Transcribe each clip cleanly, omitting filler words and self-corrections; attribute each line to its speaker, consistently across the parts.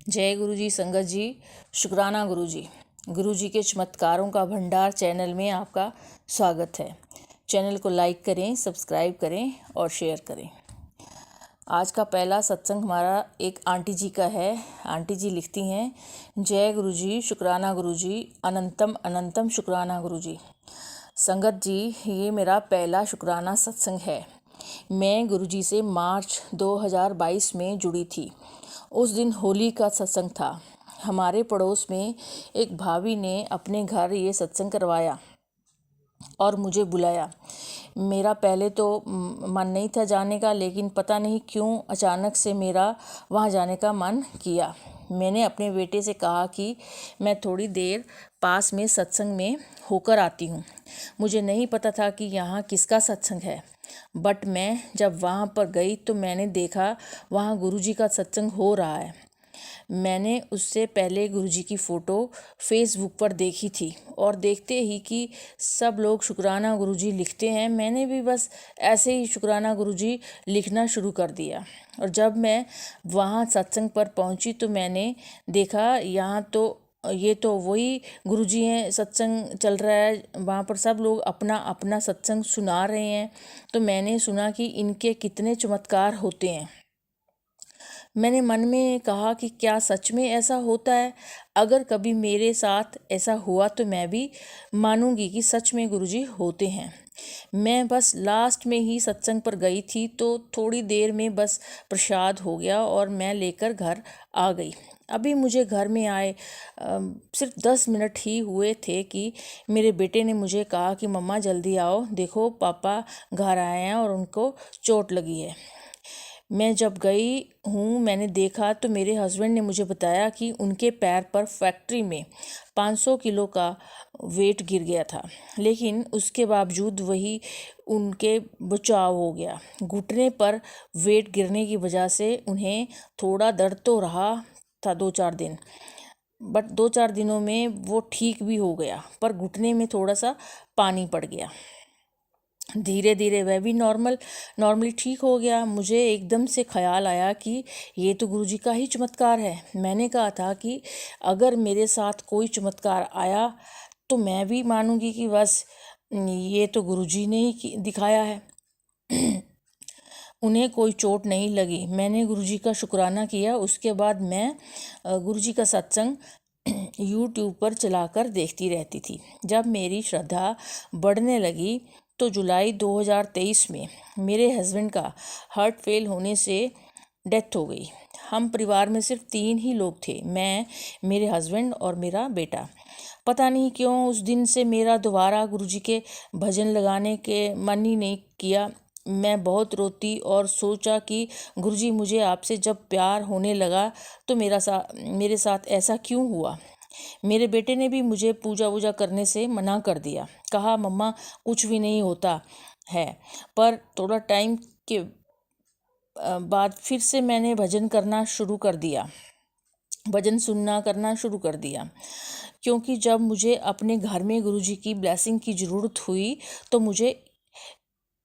Speaker 1: जय गुरु जी। संगत जी, शुक्राना गुरु जी। गुरु जी के चमत्कारों का भंडार चैनल में आपका स्वागत है। चैनल को लाइक करें, सब्सक्राइब करें और शेयर करें। आज का पहला सत्संग हमारा एक आंटी जी का है। आंटी जी लिखती हैं, जय गुरु जी, शुक्राना गुरु जी, अनंतम अनंतम शुक्राना गुरु जी। संगत जी, ये मेरा पहला शुक्राना सत्संग है। मैं गुरु जी से मार्च 2022 में जुड़ी थी। उस दिन होली का सत्संग था। हमारे पड़ोस में एक भाभी ने अपने घर ये सत्संग करवाया और मुझे बुलाया। मेरा पहले तो मन नहीं था जाने का, लेकिन पता नहीं क्यों अचानक से मेरा वहाँ जाने का मन किया। मैंने अपने बेटे से कहा कि मैं थोड़ी देर पास में सत्संग में होकर आती हूँ। मुझे नहीं पता था कि यहाँ किसका सत्संग है, बट मैं जब वहाँ पर गई तो मैंने देखा वहाँ गुरुजी का सत्संग हो रहा है। मैंने उससे पहले गुरुजी की फ़ोटो फेसबुक पर देखी थी और देखते ही कि सब लोग शुक्राना गुरुजी लिखते हैं, मैंने भी बस ऐसे ही शुक्राना गुरुजी लिखना शुरू कर दिया। और जब मैं वहाँ सत्संग पर पहुँची तो मैंने देखा यहाँ तो ये तो वही गुरुजी हैं, सत्संग चल रहा है, वहाँ पर सब लोग अपना अपना सत्संग सुना रहे हैं। तो मैंने सुना कि इनके कितने चमत्कार होते हैं। मैंने मन में कहा कि क्या सच में ऐसा होता है? अगर कभी मेरे साथ ऐसा हुआ तो मैं भी मानूंगी कि सच में गुरुजी होते हैं। मैं बस लास्ट में ही सत्संग पर गई थी तो थोड़ी देर में बस प्रसाद हो गया और मैं लेकर घर आ गई। अभी मुझे घर में आए सिर्फ 10 मिनट ही हुए थे कि मेरे बेटे ने मुझे कहा कि मम्मा जल्दी आओ, देखो पापा घर आए हैं और उनको चोट लगी है। मैं जब गई हूँ मैंने देखा तो मेरे हस्बैंड ने मुझे बताया कि उनके पैर पर फैक्ट्री में 500 किलो का वेट गिर गया था, लेकिन उसके बावजूद वही उनके बचाव हो गया। घुटने पर वेट गिरने की वजह से उन्हें थोड़ा दर्द तो रहा था 2-4 दिन, बट 2-4 दिनों में वो ठीक भी हो गया, पर घुटने में थोड़ा सा पानी पड़ गया। धीरे धीरे वह भी नॉर्मली ठीक हो गया। मुझे एकदम से ख्याल आया कि ये तो गुरुजी का ही चमत्कार है। मैंने कहा था कि अगर मेरे साथ कोई चमत्कार आया तो मैं भी मानूंगी कि बस ये तो गुरुजी ने ही दिखाया है। उन्हें कोई चोट नहीं लगी। मैंने गुरुजी का शुक्राना किया। उसके बाद मैं गुरुजी का सत्संग यूट्यूब पर चलाकर देखती रहती थी। जब मेरी श्रद्धा बढ़ने लगी तो जुलाई 2023 में मेरे हस्बैंड का हार्ट फेल होने से डेथ हो गई। हम परिवार में सिर्फ 3 ही लोग थे, मैं, मेरे हस्बैंड और मेरा बेटा। पता नहीं क्यों उस दिन से मेरा दोबारा गुरुजी के भजन लगाने के मन ही नहीं किया। मैं बहुत रोती और सोचा कि गुरुजी, मुझे आपसे जब प्यार होने लगा तो मेरे साथ ऐसा क्यों हुआ। मेरे बेटे ने भी मुझे पूजा वूजा करने से मना कर दिया, कहा मम्मा कुछ भी नहीं होता है। पर थोड़ा टाइम के बाद फिर से मैंने भजन करना शुरू कर दिया, भजन सुनना करना शुरू कर दिया, क्योंकि जब मुझे अपने घर में गुरुजी की ब्लेसिंग की ज़रूरत हुई तो मुझे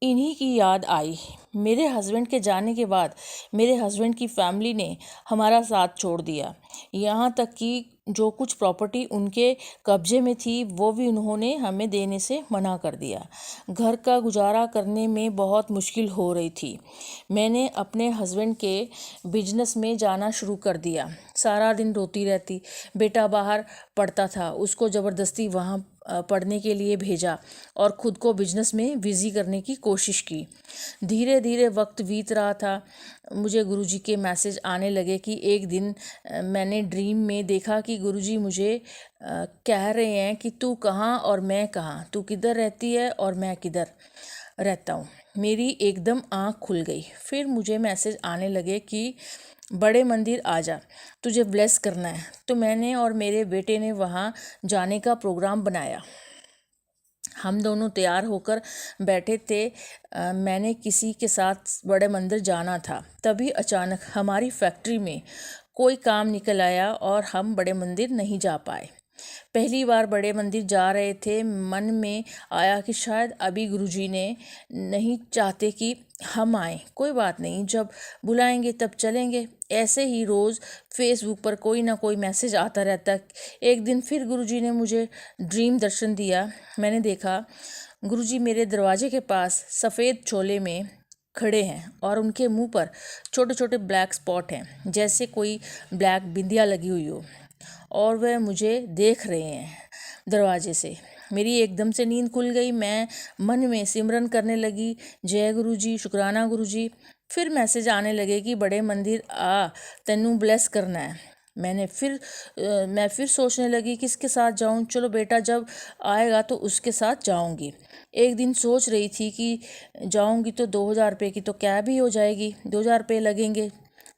Speaker 1: इन्हीं की याद आई। मेरे हस्बैंड के जाने के बाद मेरे हस्बैंड की फैमिली ने हमारा साथ छोड़ दिया। यहाँ तक कि जो कुछ प्रॉपर्टी उनके कब्जे में थी वो भी उन्होंने हमें देने से मना कर दिया। घर का गुजारा करने में बहुत मुश्किल हो रही थी। मैंने अपने हस्बैंड के बिजनेस में जाना शुरू कर दिया। सारा दिन रोती रहती। बेटा बाहर पढ़ता था, उसको ज़बरदस्ती वहाँ पढ़ने के लिए भेजा और ख़ुद को बिजनेस में बिज़ी करने की कोशिश की। धीरे धीरे वक्त बीत रहा था। मुझे गुरुजी के मैसेज आने लगे कि एक दिन मैंने ड्रीम में देखा कि गुरुजी मुझे कह रहे हैं कि तू कहाँ और मैं कहाँ, तू किधर रहती है और मैं किधर रहता हूँ। मेरी एकदम आँख खुल गई। फिर मुझे मैसेज आने लगे कि बड़े मंदिर आ जा, तुझे ब्लेस करना है। तो मैंने और मेरे बेटे ने वहाँ जाने का प्रोग्राम बनाया। हम दोनों तैयार होकर बैठे थे। मैंने किसी के साथ बड़े मंदिर जाना था। तभी अचानक हमारी फैक्ट्री में कोई काम निकल आया और हम बड़े मंदिर नहीं जा पाए। पहली बार बड़े मंदिर जा रहे थे, मन में आया कि शायद अभी गुरुजी ने नहीं चाहते कि हम आए। कोई बात नहीं, जब बुलाएंगे तब चलेंगे। ऐसे ही रोज़ फेसबुक पर कोई ना कोई मैसेज आता रहता। एक दिन फिर गुरुजी ने मुझे ड्रीम दर्शन दिया। मैंने देखा गुरुजी मेरे दरवाजे के पास सफ़ेद चोले में खड़े हैं और उनके मुंह पर छोटे छोटे ब्लैक स्पॉट हैं, जैसे कोई ब्लैक बिंदिया लगी हुई हो, और वह मुझे देख रहे हैं दरवाजे से। मेरी एकदम से नींद खुल गई। मैं मन में सिमरन करने लगी, जय गुरु जी, शुक्राना गुरु जी। फिर मैसेज आने लगे कि बड़े मंदिर आ, तेनू ब्लेस करना है। मैं फिर सोचने लगी किसके साथ जाऊं। चलो बेटा जब आएगा तो उसके साथ जाऊंगी। एक दिन सोच रही थी कि जाऊंगी तो 2,000 रुपये की तो कैब ही हो जाएगी, 2,000 रुपये लगेंगे।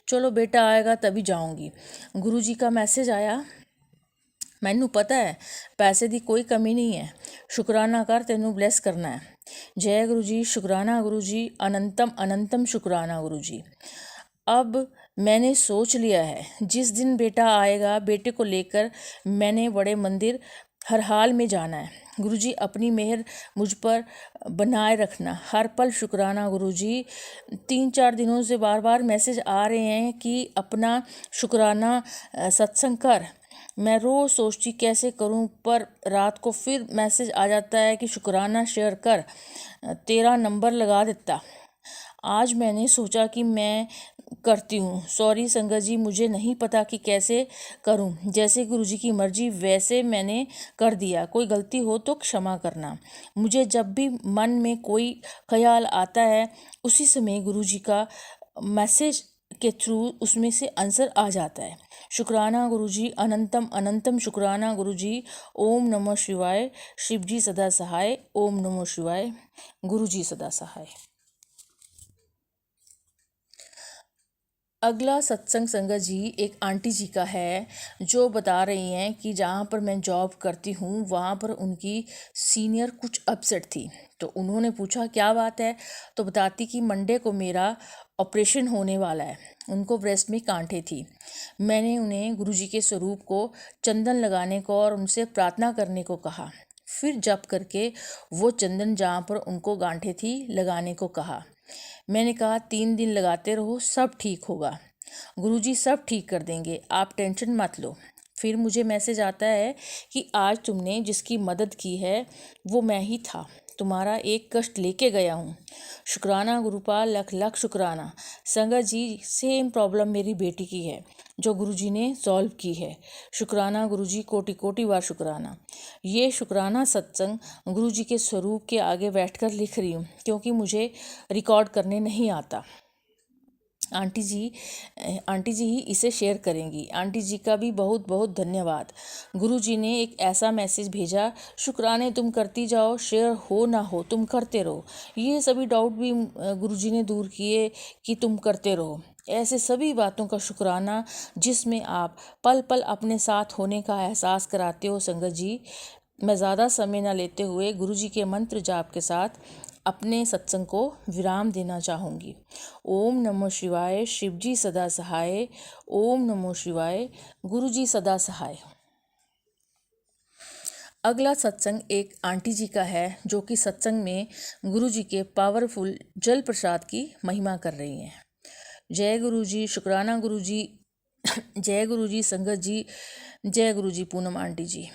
Speaker 1: चलो बेटा आएगा तभी जाऊंगी। गुरुजी का मैसेज आया, मैनू पता है पैसे की कोई कमी नहीं है, शुकराना कर, तेनू ब्लेस करना है। जय गुरु जी, शुकराना गुरु जी, अनंतम अनंतम शुकराना गुरु जी। अब मैंने सोच लिया है जिस दिन बेटा आएगा, बेटे को लेकर मैंने बड़े मंदिर हर हाल में जाना है। गुरुजी अपनी मेहर मुझ पर बनाए रखना, हर पल शुकराना गुरुजी। 3-4 दिनों से बार बार मैसेज आ रहे हैं कि अपना शुकराना सत्संग कर। मैं रोज़ सोचती कैसे करूं, पर रात को फिर मैसेज आ जाता है कि शुकराना शेयर कर, तेरा नंबर लगा देता। आज मैंने सोचा कि मैं करती हूँ। सॉरी संगत जी, मुझे नहीं पता कि कैसे करूँ। जैसे गुरुजी की मर्जी वैसे मैंने कर दिया। कोई गलती हो तो क्षमा करना। मुझे जब भी मन में कोई ख्याल आता है उसी समय गुरुजी का मैसेज के थ्रू उसमें से आंसर आ जाता है। शुक्राना गुरुजी, अनंतम अनंतम शुक्राना गुरुजी। ओम नमः शिवाय। शिवजी सदा सहाय। ओम नमः शिवाय। गुरुजी सदा सहाय। अगला सत्संग संगत जी एक आंटी जी का है, जो बता रही हैं कि जहाँ पर मैं जॉब करती हूँ वहाँ पर उनकी सीनियर कुछ अपसेट थी। तो उन्होंने पूछा क्या बात है, तो बताती कि मंडे को मेरा ऑपरेशन होने वाला है। उनको ब्रेस्ट में कांटे थी। मैंने उन्हें गुरुजी के स्वरूप को चंदन लगाने को और उनसे प्रार्थना करने को कहा। फिर जप करके वो चंदन जहाँ पर उनको गांठे थी लगाने को कहा। मैंने कहा 3 दिन लगाते रहो, सब ठीक होगा, गुरुजी सब ठीक कर देंगे, आप टेंशन मत लो। फिर मुझे मैसेज आता है कि आज तुमने जिसकी मदद की है वो मैं ही था, तुम्हारा एक कष्ट लेके गया हूँ। शुक्राना गुरुपाल, लख लख शुक्राना। संगत जी सेम प्रॉब्लम मेरी बेटी की है जो गुरुजी ने सॉल्व की है। शुक्राना गुरुजी, कोटि कोटि बार शुक्राना। ये शुक्राना सत्संग गुरुजी के स्वरूप के आगे बैठकर लिख रही हूँ क्योंकि मुझे रिकॉर्ड करने नहीं आता। आंटी जी ही इसे शेयर करेंगी। आंटी जी का भी बहुत बहुत धन्यवाद। गुरुजी ने एक ऐसा मैसेज भेजा, शुक्राने तुम करती जाओ, शेयर हो ना हो तुम करते रहो। ये सभी डाउट भी गुरुजी ने दूर किए कि तुम करते रहो। ऐसे सभी बातों का शुक्राना जिसमें आप पल पल अपने साथ होने का एहसास कराते हो। संगत जी, मैं ज़्यादा समय न लेते हुए गुरुजी के मंत्र जाप के साथ अपने सत्संग को विराम देना चाहूँगी। ओम नमो शिवाय। शिवजी सदा सहाय। ओम नमो शिवाय। गुरुजी सदा सहाय। अगला सत्संग एक आंटी जी का है जो कि सत्संग में गुरुजी के पावरफुल जल प्रसाद की महिमा कर रही हैं। जय गुरुजी, शुक्राना गुरुजी। जय गुरुजी संगत जी। जय गुरुजी पूनम आंटी जी।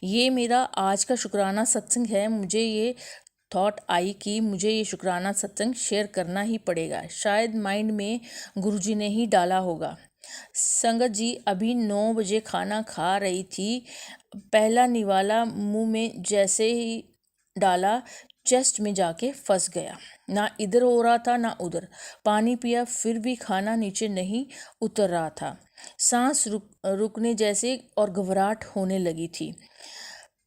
Speaker 1: ये मेरा आज का शुक्राना सत्संग है। मुझे ये थॉट आई कि मुझे ये शुक्राना सत्संग शेयर करना ही पड़ेगा। शायद माइंड में गुरुजी ने ही डाला होगा। संगत जी, अभी 9 बजे खाना खा रही थी। पहला निवाला मुंह में जैसे ही डाला चेस्ट में जाके फंस गया। ना इधर हो रहा था ना उधर। पानी पिया फिर भी खाना नीचे नहीं उतर रहा था। सांस रुकने जैसे और घबराहट होने लगी थी।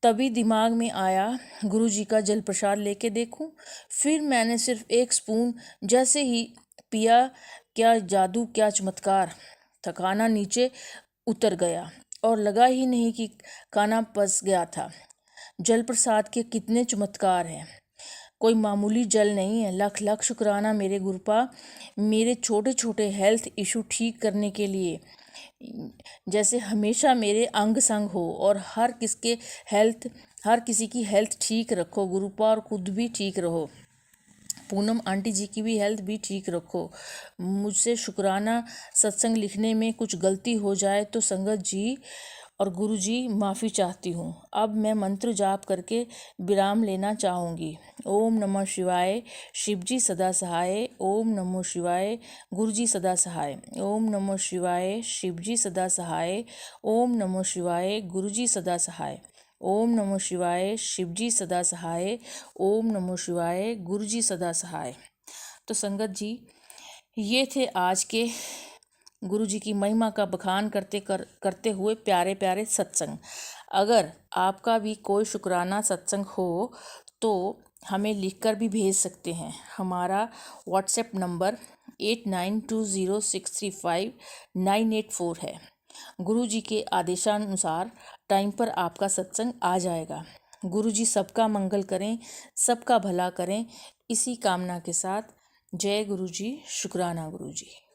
Speaker 1: तभी दिमाग में आया गुरुजी का जल प्रसाद लेके देखूं। फिर मैंने सिर्फ 1 स्पून जैसे ही पिया, क्या जादू, क्या चमत्कार, खाना नीचे उतर गया और लगा ही नहीं कि खाना पच गया था। जल प्रसाद के कितने चमत्कार हैं, कोई मामूली जल नहीं है। लख लख शुक्राना मेरे गुरुपा, मेरे छोटे छोटे हेल्थ इशू ठीक करने के लिए जैसे हमेशा मेरे अंग संग हो और हर किसी की हेल्थ ठीक रखो गुरुपा, और खुद भी ठीक रहो। पूनम आंटी जी की भी हेल्थ भी ठीक रखो। मुझसे शुक्राना सत्संग लिखने में कुछ गलती हो जाए तो संगत जी और गुरु जी माफ़ी चाहती हूँ। अब मैं मंत्र जाप करके विराम लेना चाहूँगी। ओम नमः शिवाय, शिव जी सदा सहाय। ओम नमः शिवाय, गुरु जी सदा सहाय। ओम नमः शिवाय, शिव जी सदा सहाय। ओम नमः शिवाय, गुरु जी सदा सहाय। ओम नमः शिवाय, शिव जी सदा सहाय। ओम नमः शिवाय, गुरु जी सदा सहाय। तो संगत जी, ये थे आज के गुरु जी की महिमा का बखान करते हुए प्यारे प्यारे सत्संग। अगर आपका भी कोई शुक्राना सत्संग हो तो हमें लिखकर भी भेज सकते हैं। हमारा व्हाट्सएप नंबर 8920635984 है। गुरु जी के आदेशानुसार टाइम पर आपका सत्संग आ जाएगा। गुरु जी सबका मंगल करें, सबका भला करें, इसी कामना के साथ जय गुरु जी, शुक्राना गुरु जी।